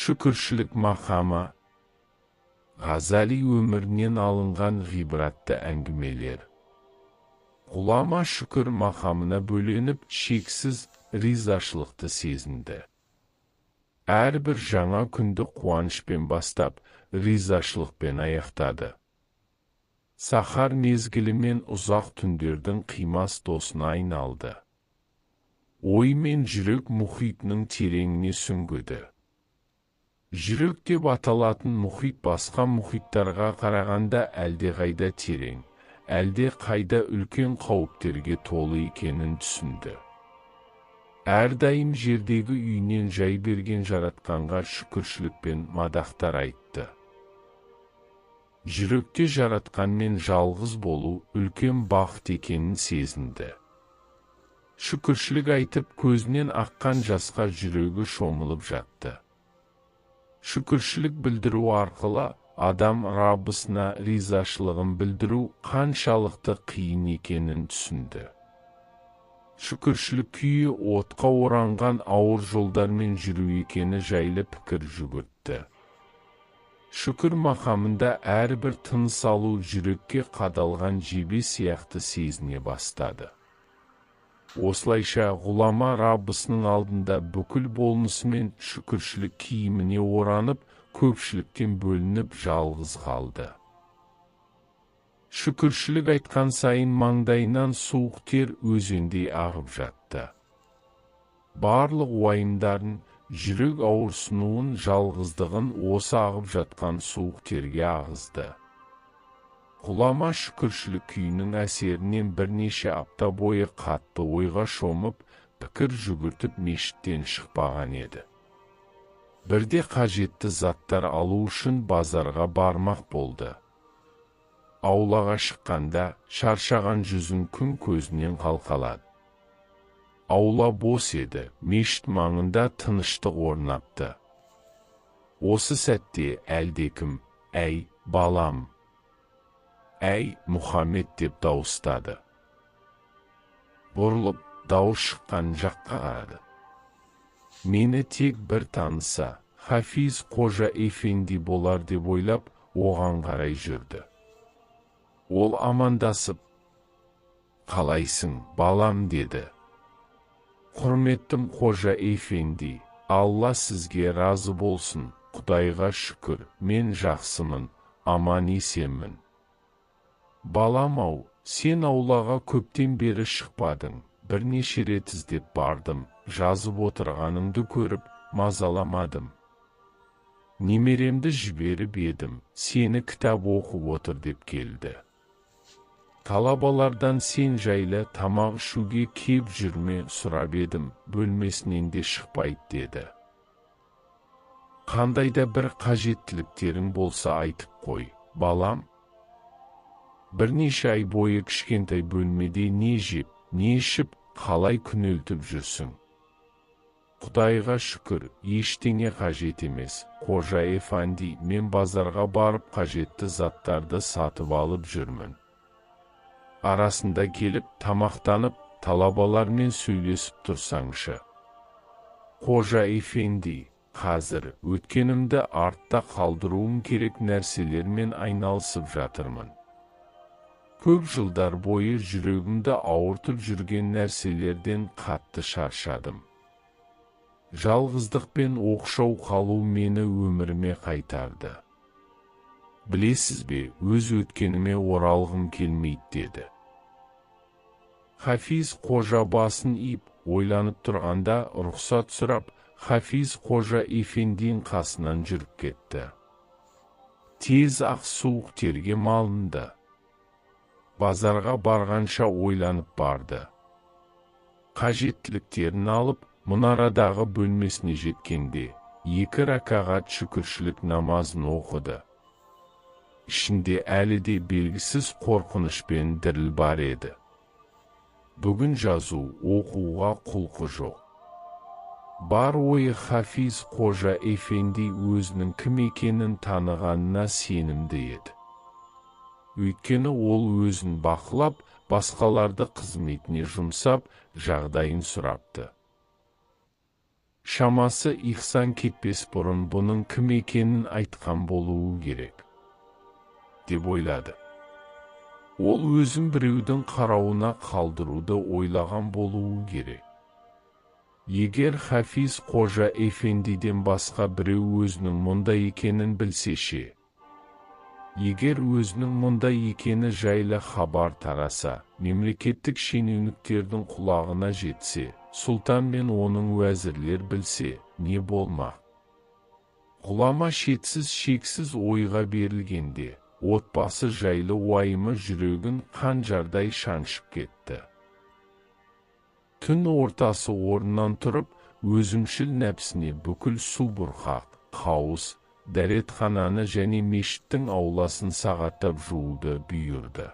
Шүкіршілік мақамы. Ғазали өмірінен алынған ғибратты әңгімелер. Ғұлама шүкір мақамына бөленіп, шексіз ризашылықты сезінді. Әрбір жаңа күнді қуанышпен бастап, ризашылықпен аяқтады. Сахар мезгілі мен ұзақ түндердің қимас досына айналды. Ой мен жүрек мұхитының тереңіне сүңгіді. Жүрек деп аталатын мұхит басқа мұхиттарға қарағанда әлдеқайда терең, әлдеқайда үлкен қауіптерге толы екенін түсінді. Әрдайым жердегі үйінен жай берген жаратқанға шүкіршілікпен мадақтар айтты. Жүректе жаратқанмен жалғыз болу үлкен бақыт екенін сезінді. Шүкіршілік айтып, көзінен аққан жасқа жүрегі шомылып жатты. Шүкіршілік білдіру арқылы адам Раббысына ризашылығын білдіру қаншалықты қиын екенін түсінді. Шүкіршілік күйі отқа оранған ауыр жолдармен жүру екені жайлы пікір жүгіртті. Шүкір мақамында әрбір тыныс алу жүрекке қадалған жебе сияқты сезіне бастады. Осылайша ғұлама Раббысының алдында бүкіл болмысымен шүкіршілік киіміне оранып, көпшіліктен бөлініп жалғыз қалды. Шүкіршілік айтқан сайын маңдайынан суық тер өзендей ағып жатты. Барлық уайымдарын, жүрек ауырсынуын, жалғыздығын осы ағып жатқан суық терге ағызды. Ғұлама шүкіршілік күйінің әсерінен бірнеше апта бойы қатты ойға шомып, пікір жүгіртіп мешіттен шықпаған еді. Бірде қажетті заттар алу үшін базарға бармақ болды. Аулаға шыққанда шаршаған жүзін күн көзінен қалқалады. Аула бос еді, мешіт маңында тыныштық орнапты. Осы сәтте әлдекім, «Әй, балам! Әй, Мұхаммед!» деп дауыстады. Бұрылып, дауыс шыққан жаққа қарады. Мені тек бір таныса, Хафиз Қожа Эфенди болар деп ойлап, оған қарай жүрді. Ол амандасып, «Қалайсың, балам?» деді. «Құрметтім Қожа Эфенди, Алла сізге разы болсын, Құдайға шүкір, мен жақсымын, аман есенмін. Балам-ау, сен аулаға көптен бері шықпадың, бірнеше рет іздеп бардым, жазып отырғаныңды көріп, мазаламадым. Немеремді жіберіп едім, сені кітап оқып отыр деп келді. Талабалардан сен жайлы тамақ ішуге кеп жүрме сұрап едім, бөлмесінен де шықпайды деді. Қандайда бір қажеттіліктерің болса айтып қой, балам. Бірнеше ай бойы кішкентай бөлмеде не жеп, не ішіп, қалай күнелтіп жүрсің? Құдайға шүкір, ештеңе қажет емес, Қожа Эфенди, мен базарға барып қажетті заттарды сатып алып жүрмін. Арасында келіп, тамақтанып, талабалармен сөйлесіп тұрсаңшы. Қожа Эфенди, қазір өткенімді артта қалдыруым керек нәрселермен айналысып жатырмын. Көп жылдар бойы жүрегімді ауыртып жүрген нәрселерден қатты шаршадым. Жалғыздық пен оқшау қалу мені өміріме қайтарды. Білесіз бе, өз өткеніме оралғым келмейді деді. Хафиз Қожа басын иіп, ойланып тұрғанда рұқсат сұрап, Хафиз Қожа Эфендин қасынан жүріп кетті. Тез ақ суық терге малынды. Базарға барғанша ойланып барды. Қажеттіліктерін алып, мұнарадағы бөлмесіне жеткенде, 2 ракағат шүкіршілік намазын оқыды. Ішінде әлі де белгісіз қорқыныш пен діріл бар еді. Бүгін жазу, оқуға құлқы жоқ. Бар ойы Хафиз Қожа Эфенди өзінің кім екенін танығанына сенімді еді. Өйткені ол өзін бақылап, басқаларды қызметіне жұмсап, жағдайын сұрапты. Шамасы Ихсан кетпес бұрын бұның кім екенін айтқан болуы керек, деп ойлады. Ол өзін біреудің қарауына қалдыруды ойлаған болуы керек. Егер Хафиз Қожа Эфендиден басқа біреу өзінің мұнда екенін білсеше, егер өзінің мұнда екені жайлы хабар тараса, мемлекеттік шенеуніктердің құлағына жетсе, сұлтан мен оның уәзірлер білсе, не болмақ? Ғұлама шексіз ойға берілгенде, отбасы жайлы уайымы жүрегін қанжардай шаншып кетті. Түн ортасы орнынан тұрып, өзімшіл нәпсіне бүкіл субұрқақ, қауыс, дәретхананы және мешіттің ауласын сағаттап жууды бұйырды.